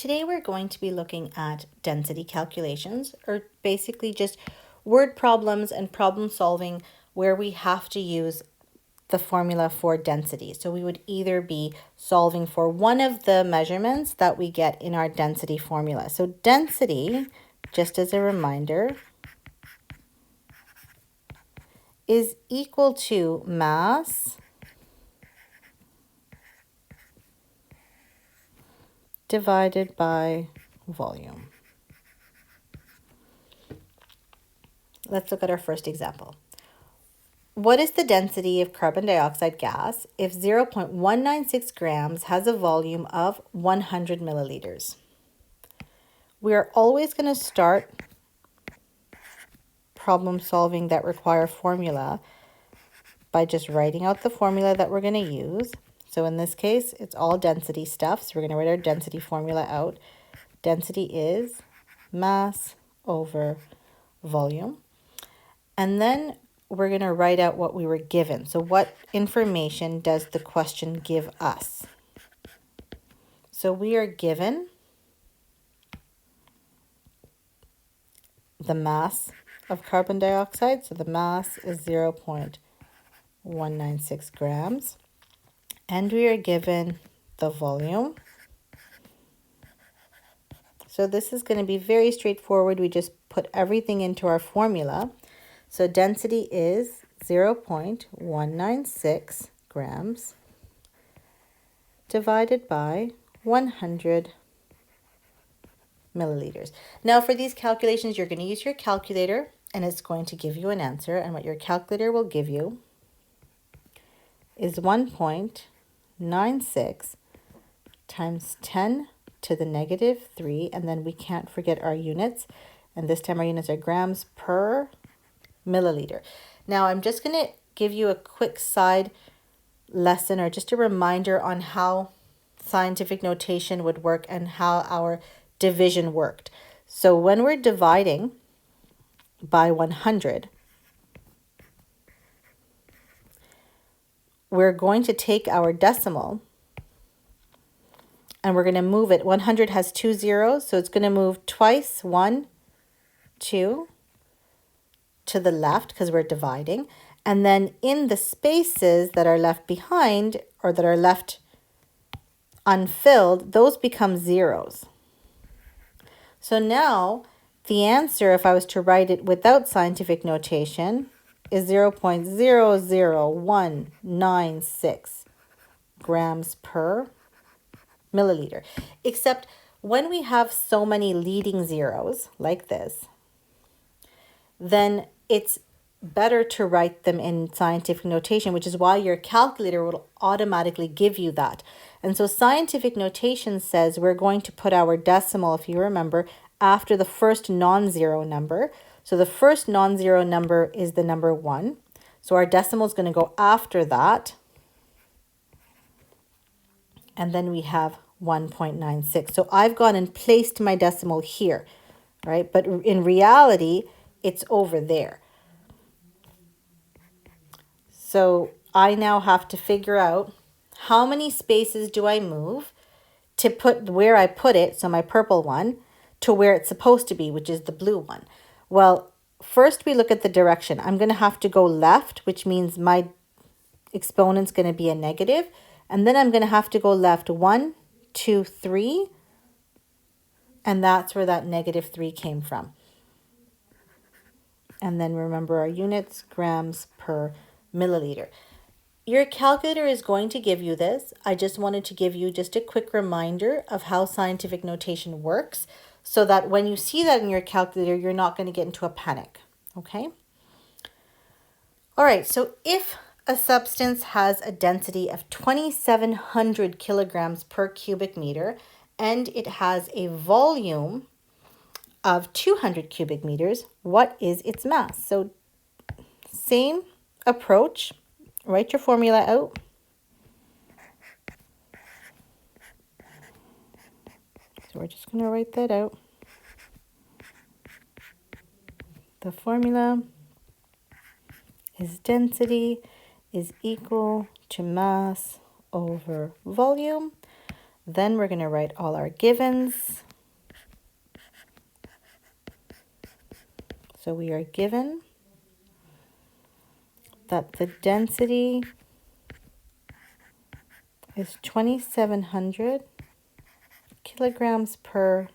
Today we're going to be looking at density calculations, or basically just word problems and problem solving where we have to use the formula for density. So we would either be solving for one of the measurements that we get in our density formula. So density, just as a reminder, is equal to mass divided by volume. Let's look at our first example. What is the density of carbon dioxide gas if 0.196 grams has a volume of 100 milliliters? We are always going to start problem solving that require formula by just writing out the formula that we're going to use. So in this case, it's all density stuff. So we're going to write our density formula out. Density is mass over volume. And then we're going to write out what we were given. So what information does the question give us? So we are given the mass of carbon dioxide. So the mass is 0.196 grams. And we are given the volume. So this is going to be very straightforward. We just put everything into our formula. So density is 0.196 grams divided by 100 milliliters. Now for these calculations, you're going to use your calculator and it's going to give you an answer. And what your calculator will give you is 1.96 times 10 to the negative 3. And then we can't forget our units. And this time our units are grams per milliliter. Now I'm just going to give you a quick side lesson or just a reminder on how scientific notation would work and how our division worked. So when we're dividing by 100, we're going to take our decimal and we're going to move it. 100 has 2 zeros, so it's going to move twice, 1, 2, to the left because we're dividing. And then in the spaces that are left behind or that are left unfilled, those become zeros. So now the answer, if I was to write it without scientific notation, is 0.00196 grams per milliliter. Except when we have so many leading zeros like this, then it's better to write them in scientific notation, which is why your calculator will automatically give you that. And so scientific notation says we're going to put our decimal, if you remember, after the first non-zero number. So the first non-zero number is the number 1. So our decimal is going to go after that. And then we have 1.96. So I've gone and placed my decimal here, right? But in reality, it's over there. So I now have to figure out how many spaces do I move to put where I put it, so my purple one, to where it's supposed to be, which is the blue one. Well, first we look at the direction. I'm going to have to go left, which means my exponent's going to be a negative. And then I'm going to have to go left 1, 2, 3. And that's where that negative 3 came from. And then remember our units, grams per milliliter. Your calculator is going to give you this. I just wanted to give you just a quick reminder of how scientific notation works so that when you see that in your calculator, you're not going to get into a panic, okay? All right, so if a substance has a density of 2,700 kilograms per cubic meter and it has a volume of 200 cubic meters, what is its mass? So same approach, write your formula out. So we're just going to write that out. The formula is density is equal to mass over volume. Then we're going to write all our givens. So we are given that the density is 2,700 kilograms per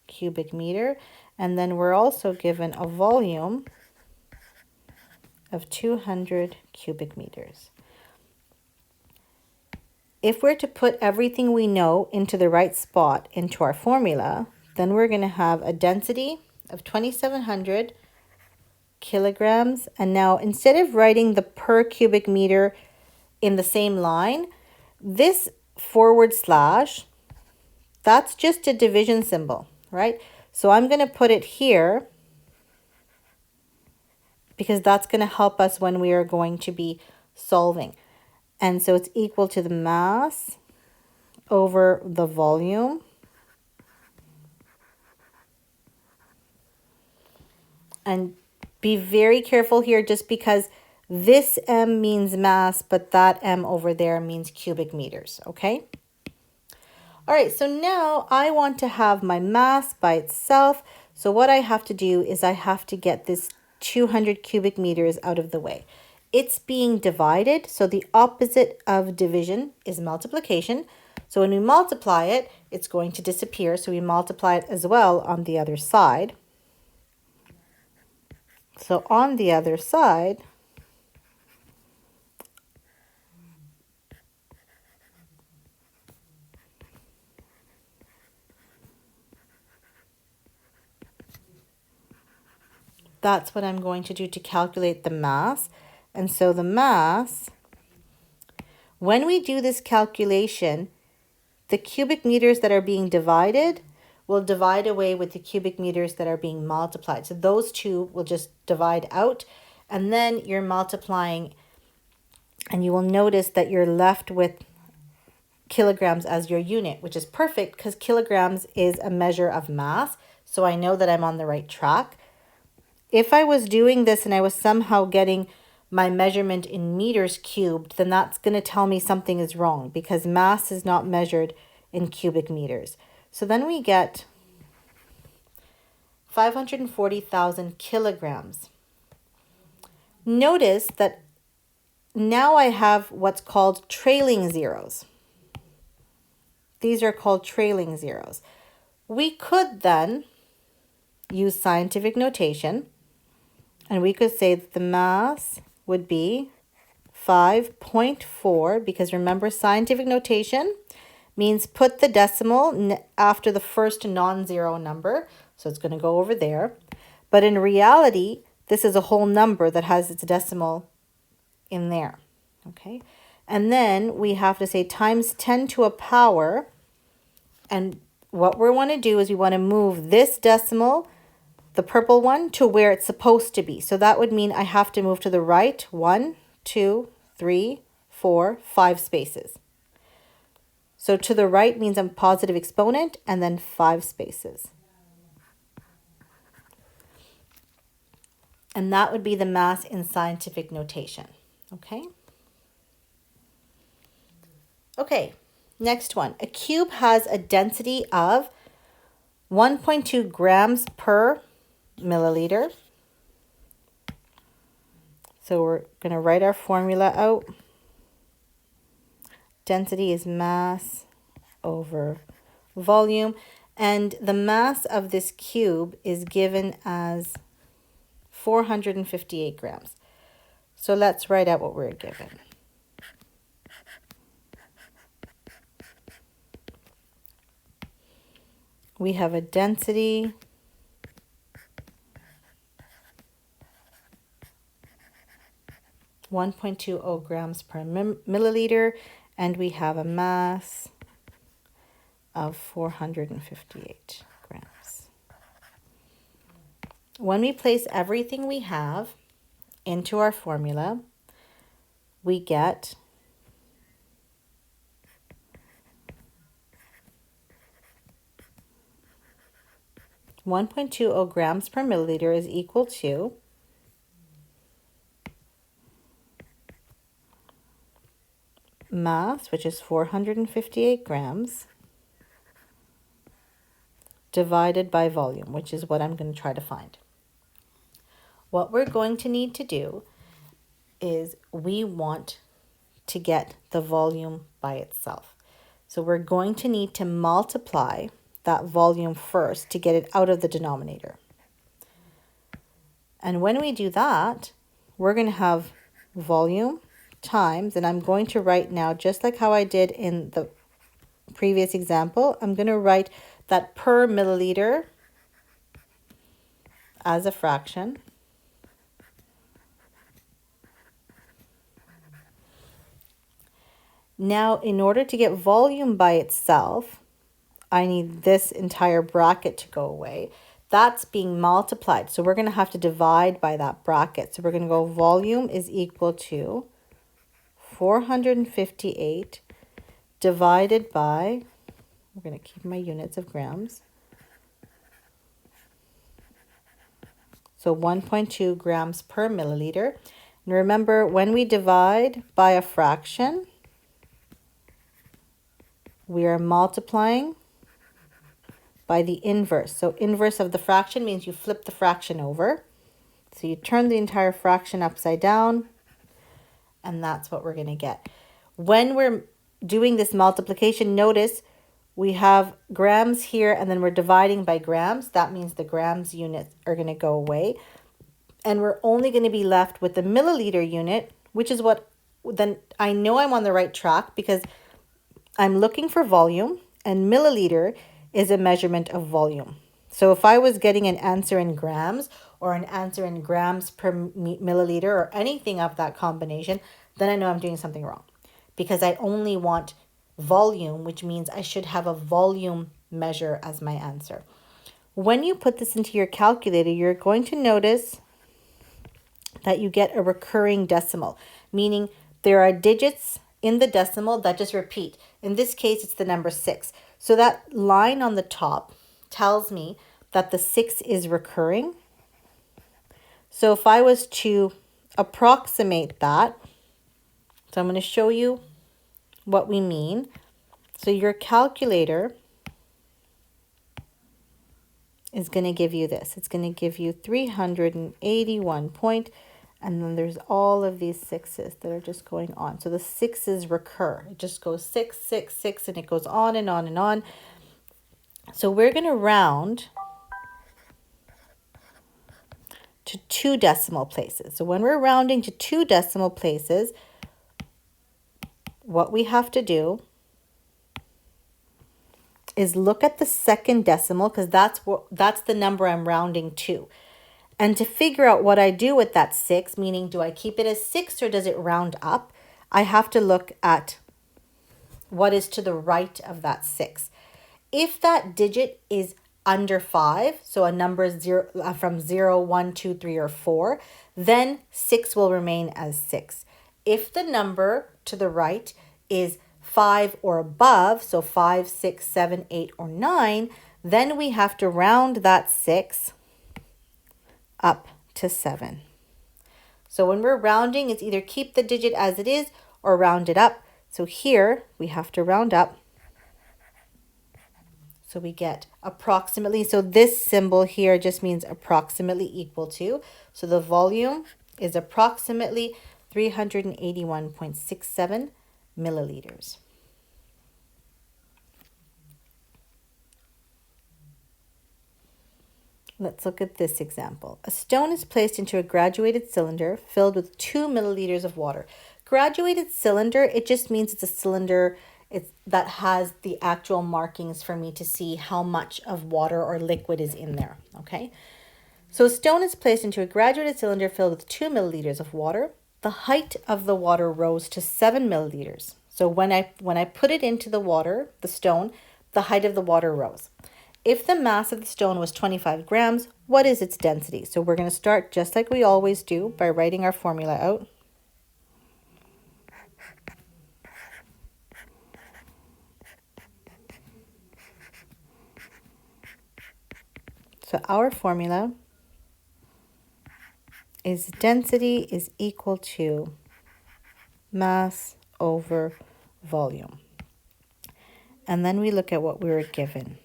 cubic meter. And then we're also given a volume of 200 cubic meters. If we're to put everything we know into the right spot into our formula, then we're going to have a density of 2,700 kilograms. And now instead of writing the per cubic meter in the same line, this forward slash, that's just a division symbol, right? So I'm going to put it here because that's going to help us when we are going to be solving. And so it's equal to the mass over the volume. And be very careful here just because this M means mass, but that M over there means cubic meters, okay? All right, so now I want to have my mass by itself. So what I have to do is I have to get this 200 cubic meters out of the way. It's being divided, so the opposite of division is multiplication. So when we multiply it, it's going to disappear. So we multiply it as well on the other side. So on the other side, that's what I'm going to do to calculate the mass. And so the mass, when we do this calculation, the cubic meters that are being divided will divide away with the cubic meters that are being multiplied. So those two will just divide out, and then you're multiplying, and you will notice that you're left with kilograms as your unit, which is perfect because kilograms is a measure of mass. So I know that I'm on the right track. If I was doing this and I was somehow getting my measurement in meters cubed, then that's going to tell me something is wrong because mass is not measured in cubic meters. So then we get 540,000 kilograms. Notice that now I have what's called trailing zeros. These are called trailing zeros. We could then use scientific notation, and we could say that the mass would be 5.4, because remember, scientific notation means put the decimal after the first non-zero number. So it's going to go over there. But in reality, this is a whole number that has its decimal in there. Okay. And then we have to say times 10 to a power. And what we want to do is we want to move this decimal, the purple one, to where it's supposed to be. So that would mean I have to move to the right 1, 2, 3, 4, 5 spaces. So to the right means I'm positive exponent and then 5 spaces. And that would be the mass in scientific notation. Okay? Okay, next one. A cube has a density of 1.2 grams per milliliter. So we're going to write our formula out. Density is mass over volume. And the mass of this cube is given as 458 grams. So let's write out what we're given. We have a density of 1.20 grams per milliliter, and we have a mass of 458 grams. When we place everything we have into our formula, we get 1.20 grams per milliliter is equal to mass, which is 458 grams, divided by volume, which is what I'm going to try to find. What we're going to need to do is we want to get the volume by itself. So we're going to need to multiply that volume first to get it out of the denominator. And when we do that, we're going to have volume times, and I'm going to write now, just like how I did in the previous example, I'm going to write that per milliliter as a fraction. Now, in order to get volume by itself, I need this entire bracket to go away. That's being multiplied. So we're going to have to divide by that bracket. So we're going to go volume is equal to 458 divided by, we're going to keep my units of grams. So 1.2 grams per milliliter. And remember, when we divide by a fraction, we are multiplying by the inverse. So inverse of the fraction means you flip the fraction over. So you turn the entire fraction upside down, and that's what we're going to get. When we're doing this multiplication, notice we have grams here, and then we're dividing by grams. That means the grams units are going to go away. And we're only going to be left with the milliliter unit, which is what, then I know I'm on the right track because I'm looking for volume, and milliliter is a measurement of volume. So if I was getting an answer in grams or an answer in grams per milliliter or anything of that combination, then I know I'm doing something wrong because I only want volume, which means I should have a volume measure as my answer. When you put this into your calculator, you're going to notice that you get a recurring decimal, meaning there are digits in the decimal that just repeat. In this case, it's the number 6. So that line on the top tells me that the 6 is recurring. So if I was to approximate that, so I'm going to show you what we mean. So your calculator is going to give you this. It's going to give you 381 point, and then there's all of these 6s that are just going on. So the 6s recur. It just goes 6, 6, 6, and it goes on and on and on. So we're going to round to 2 decimal places. So when we're rounding to 2 decimal places, what we have to do is look at the second decimal, because that's the number I'm rounding to. And to figure out what I do with that 6, meaning do I keep it as 6 or does it round up, I have to look at what is to the right of that 6. If that digit is under 5, so a number is from 0, 1, 2, 3, or 4, then 6 will remain as 6. If the number to the right is 5 or above, so 5, 6, 7, 8, or 9, then we have to round that 6 up to 7. So when we're rounding, it's either keep the digit as it is or round it up. So here we have to round up. So we get approximately, so this symbol here just means approximately equal to. So the volume is approximately 381.67 milliliters. Let's look at this example. A stone is placed into a graduated cylinder filled with 2 milliliters of water. Graduated cylinder, it just means it's a cylinder that has the actual markings for me to see how much of water or liquid is in there, okay? So a stone is placed into a graduated cylinder filled with 2 milliliters of water. The height of the water rose to 7 milliliters. So when I put it into the water, the stone, the height of the water rose. If the mass of the stone was 25 grams, what is its density? So we're going to start just like we always do by writing our formula out. So our formula is density is equal to mass over volume. And then we look at what we were given.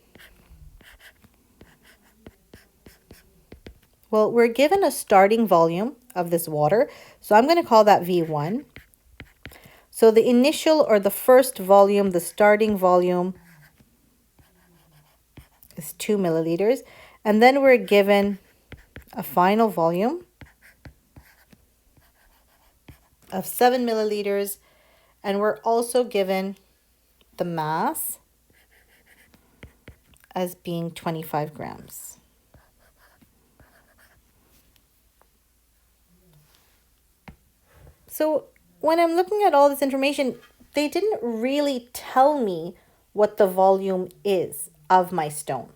Well, we're given a starting volume of this water, so I'm going to call that V1. So the initial or the first volume, the starting volume, is 2 milliliters. And then we're given a final volume of 7 milliliters. And we're also given the mass as being 25 grams. So when I'm looking at all this information, they didn't really tell me what the volume is of my stone.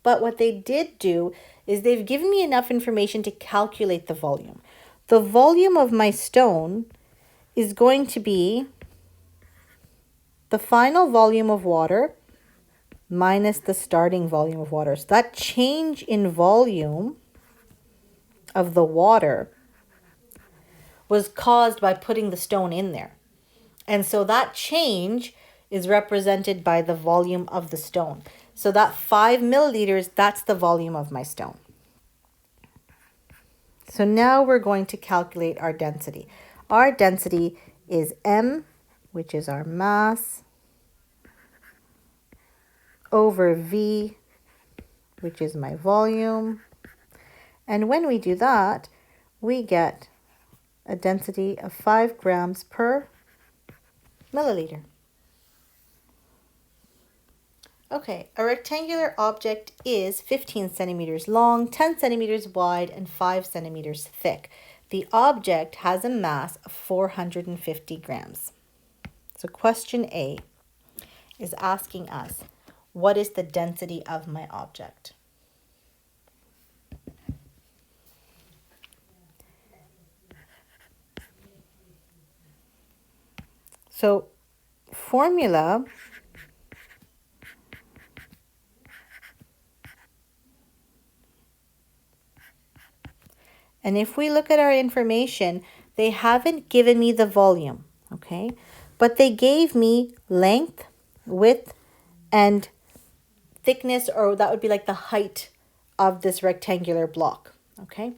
But what they did do is they've given me enough information to calculate the volume. The volume of my stone is going to be the final volume of water minus the starting volume of water. So that change in volume of the water was caused by putting the stone in there. And so that change is represented by the volume of the stone. So that 5 milliliters, that's the volume of my stone. So now we're going to calculate our density. Our density is M, which is our mass, over V, which is my volume. And when we do that, we get a density of 5 grams per milliliter. Okay, a rectangular object is 15 centimeters long, 10 centimeters wide, and 5 centimeters thick. The object has a mass of 450 grams. So question A is asking us, what is the density of my object? So formula and if we look at our information, they haven't given me the volume, okay? But they gave me length, width, and thickness, or that would be like the height of this rectangular block, okay?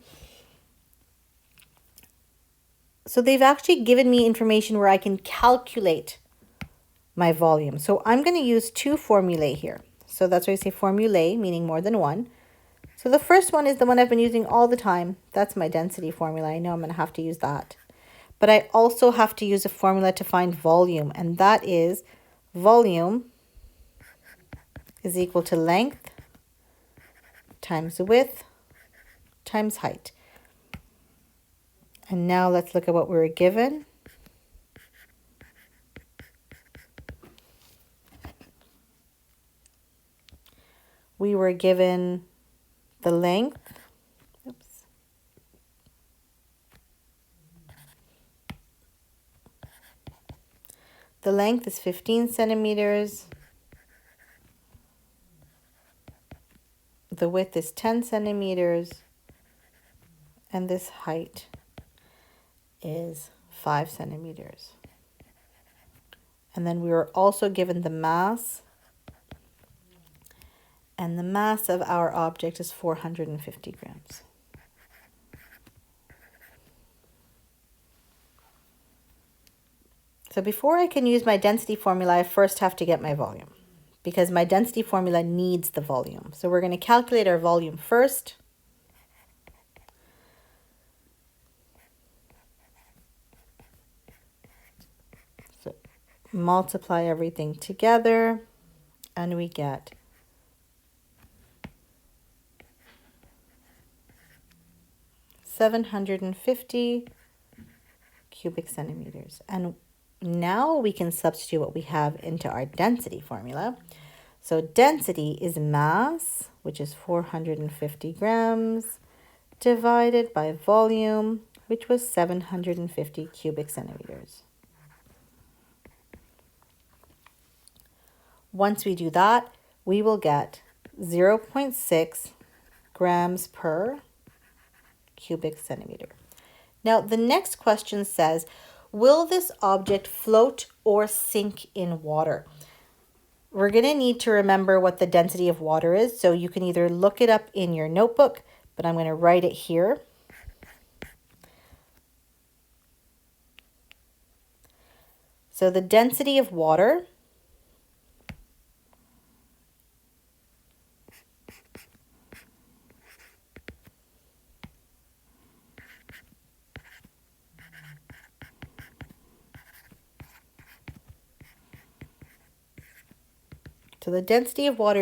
So they've actually given me information where I can calculate my volume. So I'm going to use two formulae here. So that's why I say formulae, meaning more than one. So the first one is the one I've been using all the time. That's my density formula. I know I'm going to have to use that. But I also have to use a formula to find volume, and that is volume is equal to length times width times height. And now let's look at what we were given. We were given the length. Oops. The length is 15 centimeters. The width is 10 centimeters. And this height is 5 centimeters. And then we were also given the mass. And the mass of our object is 450 grams. So before I can use my density formula, I first have to get my volume, because my density formula needs the volume. So we're going to calculate our volume first. So multiply everything together, and we get 750 cubic centimeters. And now we can substitute what we have into our density formula. So density is mass, which is 450 grams, divided by volume, which was 750 cubic centimeters. Once we do that, we will get 0.6 grams per cubic centimeter. Now, the next question says, Will this object float or sink in water? We're going to need to remember what the density of water is. So you can either look it up in your notebook, but I'm going to write it here. So the density of water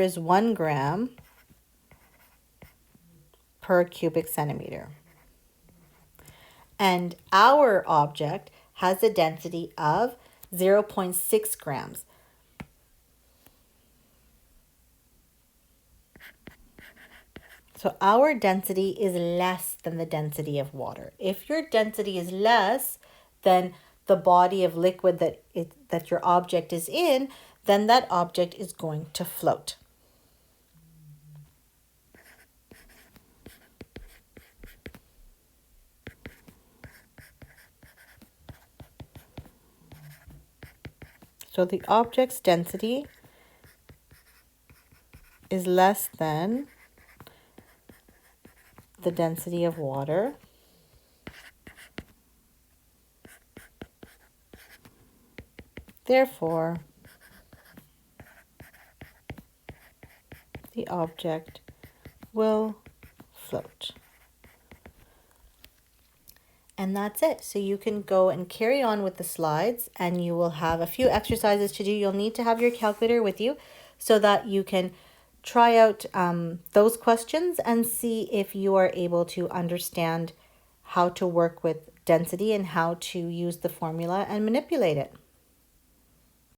is 1 gram per cubic centimeter. And our object has a density of 0.6 grams. So our density is less than the density of water. If your density is less than the body of liquid that your object is in, then that object is going to float. So the object's density is less than the density of water. Therefore, the object will float. And that's it. So you can go and carry on with the slides, and you will have a few exercises to do. You'll need to have your calculator with you so that you can try out those questions and see if you are able to understand how to work with density and how to use the formula and manipulate it.